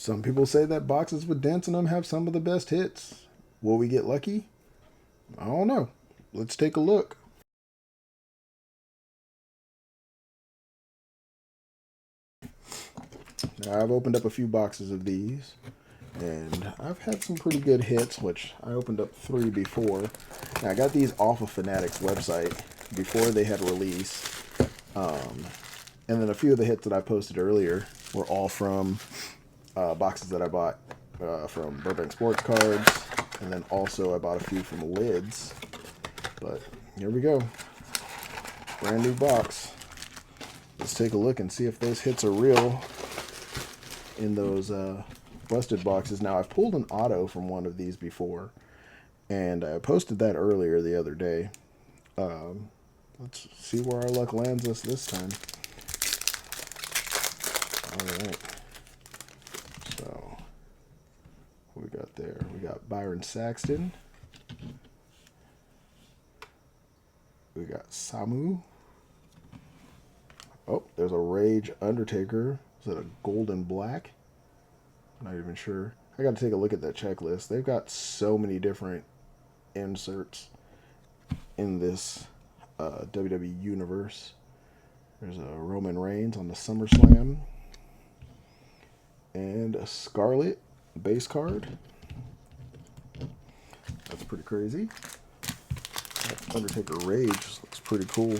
Some people say that boxes with dents in them have some of the best hits. Will we get lucky? I don't know. Let's take a look. Now, I've opened up a few boxes of these, and I've had some pretty good hits, which I opened up 3 before. Now, I got these off of Fanatics website before they had release. And then a few of the hits that I posted earlier were all from boxes that I bought from Burbank Sports Cards. And then also I bought a few from Lids. But here we go. Brand new box. Let's take a look and see if those hits are real in those busted boxes. Now, I've pulled an auto from one of these before, and I posted that earlier the other day. Let's see where our luck lands us this time. Alright. So, what we got there? We got Byron Saxton. We got Samu. Oh, there's a Rage Undertaker. Is it a gold and black? I'm not even sure. I got to take a look at that checklist. They've got so many different inserts in this WWE Universe. There's a Roman Reigns on the SummerSlam. And a Scarlet base card. That's pretty crazy. That Undertaker Rage looks pretty cool.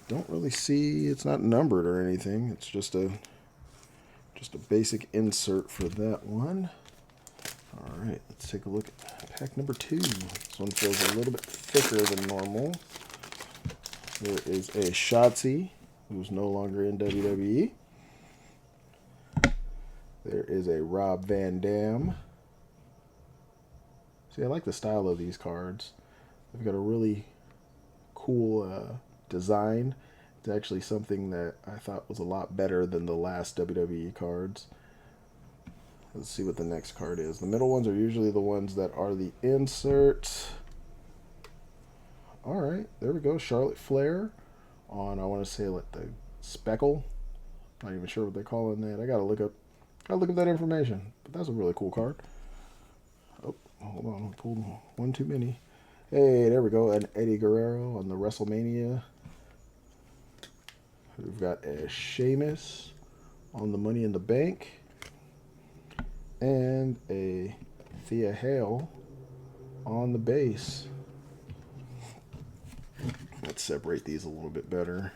Don't really see, it's not numbered or anything. It's just a basic insert for that one. All right, let's take a look at pack number 2. This one feels a little bit thicker than normal. There is a Shotzi, who's no longer in WWE. There is a Rob Van Dam. See, I like the style of these cards. They've got a really cool design. It's actually something that I thought was a lot better than the last WWE cards. Let's see what the next card is. The middle ones are usually the ones that are the inserts. All right, there we go. Charlotte Flair on, I want to say, like the speckle. Not even sure what they're calling that. I gotta look up that information. But that's a really cool card. Oh, hold on, I pulled one too many. Hey, there we go. And Eddie Guerrero on the WrestleMania. We've got a Sheamus on the Money in the Bank. And a Thea Hale on the base. Let's separate these a little bit better.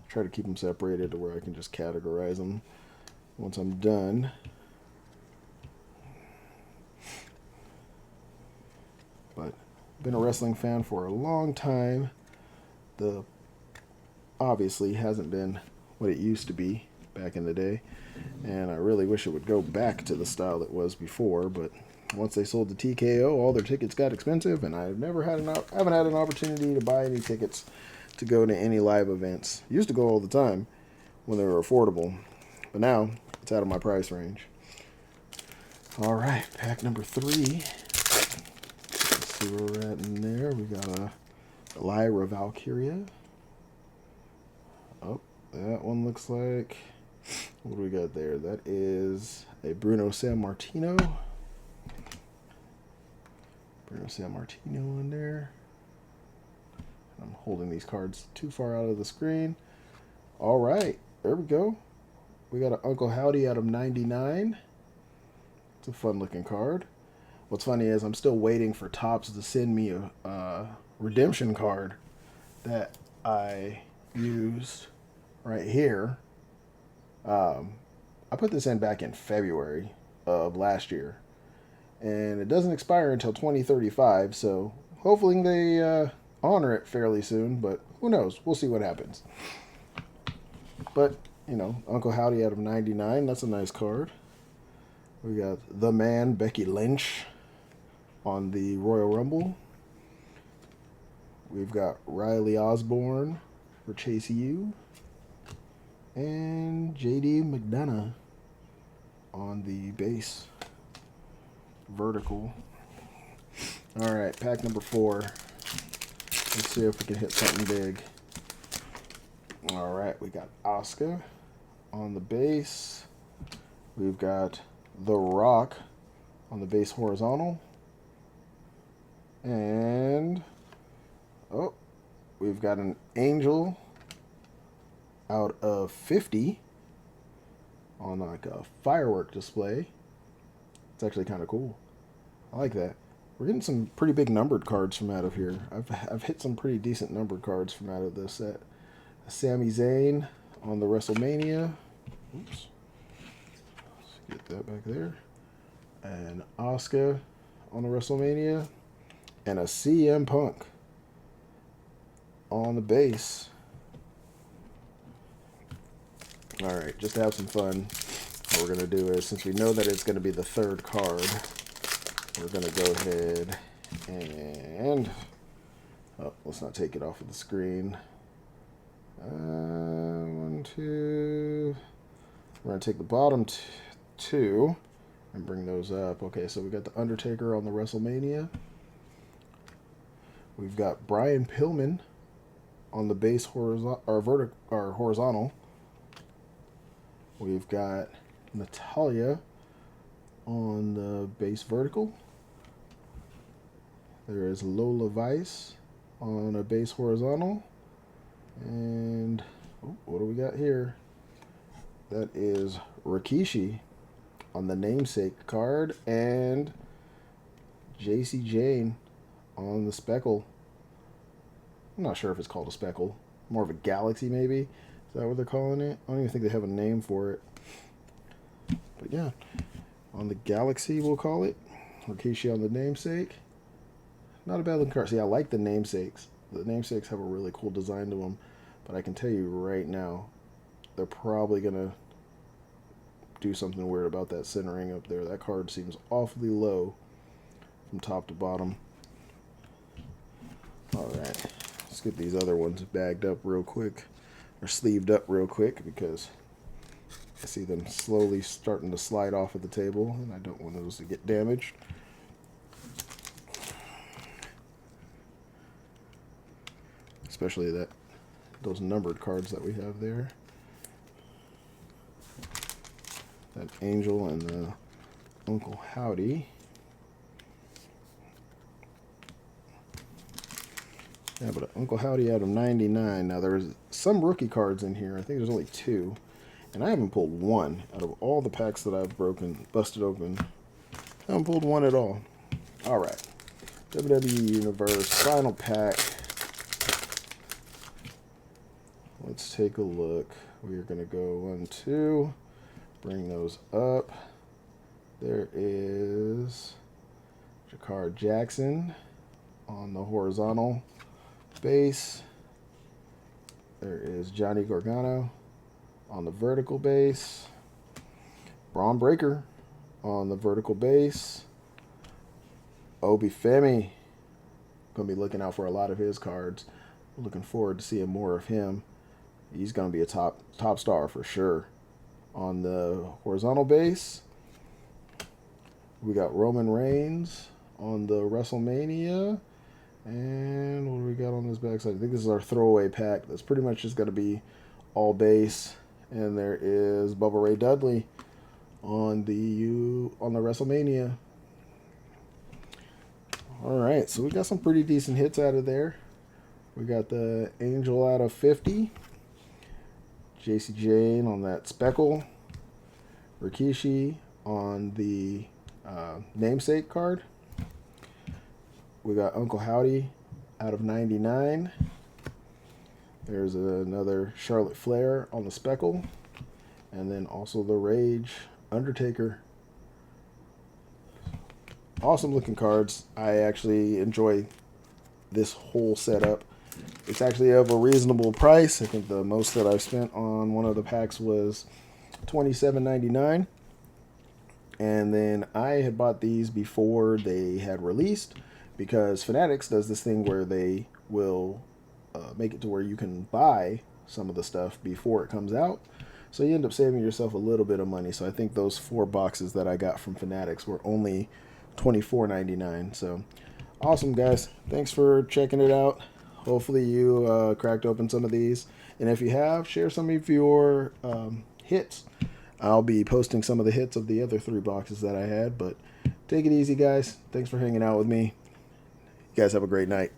Try to keep them separated to where I can just categorize them once I'm done. But been a wrestling fan for a long time. The obviously hasn't been what it used to be back in the day, and I really wish it would go back to the style it was before. But once they sold the TKO, all their tickets got expensive, and I've never had haven't had an opportunity to buy any tickets to go to any live events. Used to go all the time when they were affordable, but now it's out of my price range. All right, pack number 3. Let's see where we're at in there. We got a Lyra Valkyria. Oh, that one looks like, what do we got there? That is a Bruno Sammartino. Bruno Sammartino in there. I'm holding these cards too far out of the screen. All right, there we go. We got an Uncle Howdy out of 99. It's a fun looking card. What's funny is I'm still waiting for Topps to send me a redemption card that I used right here. I put this in back in February of last year, and it doesn't expire until 2035, so hopefully they honor it fairly soon, but who knows? We'll see what happens. But, you know, Uncle Howdy out of 99, that's a nice card. We got The Man, Becky Lynch on the Royal Rumble. We've got Riley Osborne for Chase U. And JD McDonough on the base vertical. All right, pack number 4. Let's see if we can hit something big. All right, we got Asuka on the base. We've got The Rock on the base horizontal. And, oh, we've got an Angel out of 50 on like a firework display. It's actually kind of cool. I like that. We're getting some pretty big numbered cards from out of here. I've hit some pretty decent numbered cards from out of this set. Sami Zayn on the WrestleMania. Oops. Let's get that back there. And Asuka on the WrestleMania. And a CM Punk on the base. Alright, just to have some fun, what we're going to do is, since we know that it's going to be the third card, we're going to go ahead and, oh, let's not take it off of the screen. 1, 2, we're going to take the bottom two and bring those up. Okay, so we got the Undertaker on the WrestleMania. We've got Brian Pillman on the base horizontal. We've got Natalia on the base vertical. There is Lola Vice on a base horizontal. And what do we got here? That is Rikishi on the namesake card. And JC Jane on the speckle. I'm not sure if it's called a speckle. More of a galaxy, maybe. Is that what they're calling it? I don't even think they have a name for it. But yeah, on the galaxy, we'll call it. Rikishi on the namesake. Not a bad looking card. See, I like the namesakes. The namesakes have a really cool design to them. But I can tell you right now, they're probably going to do something weird about that centering up there. That card seems awfully low from top to bottom. Alright, let's get these other ones bagged up real quick, or sleeved up real quick, because I see them slowly starting to slide off of the table, and I don't want those to get damaged. Especially those numbered cards that we have there. That Angel and the Uncle Howdy. Yeah, but Uncle Howdy out of 99. Now, there's some rookie cards in here. I think there's only 2. And I haven't pulled one out of all the packs that I've busted open. I haven't pulled one at all. All right. WWE Universe, final pack. Let's take a look. We are going to go 1, 2. Bring those up. There is Jakar Jackson on the horizontal base. There is Johnny Gargano on the vertical base. Braun Breaker on the vertical base. Obi Femi. Gonna be looking out for a lot of his cards. Looking forward to seeing more of him. He's gonna be a top star for sure. On the horizontal base, we got Roman Reigns on the WrestleMania. And what do we got on this backside? I think this is our throwaway pack. That's pretty much just going to be all base. And there is Bubba Ray Dudley on the WrestleMania. All right, so we got some pretty decent hits out of there. We got the Angel out of 50. JC Jane on that speckle. Rikishi on the namesake card. We got Uncle Howdy out of 99. There's another Charlotte Flair on the speckle. And then also the Rage Undertaker. Awesome looking cards. I actually enjoy this whole setup. It's actually of a reasonable price. I think the most that I've spent on one of the packs was $27.99. And then I had bought these before they had released, because Fanatics does this thing where they will make it to where you can buy some of the stuff before it comes out. So you end up saving yourself a little bit of money. So I think those 4 boxes that I got from Fanatics were only $24.99. So awesome, guys. Thanks for checking it out. Hopefully you cracked open some of these. And if you have, share some of your hits. I'll be posting some of the hits of the other 3 boxes that I had, but take it easy, guys. Thanks for hanging out with me. You guys have a great night.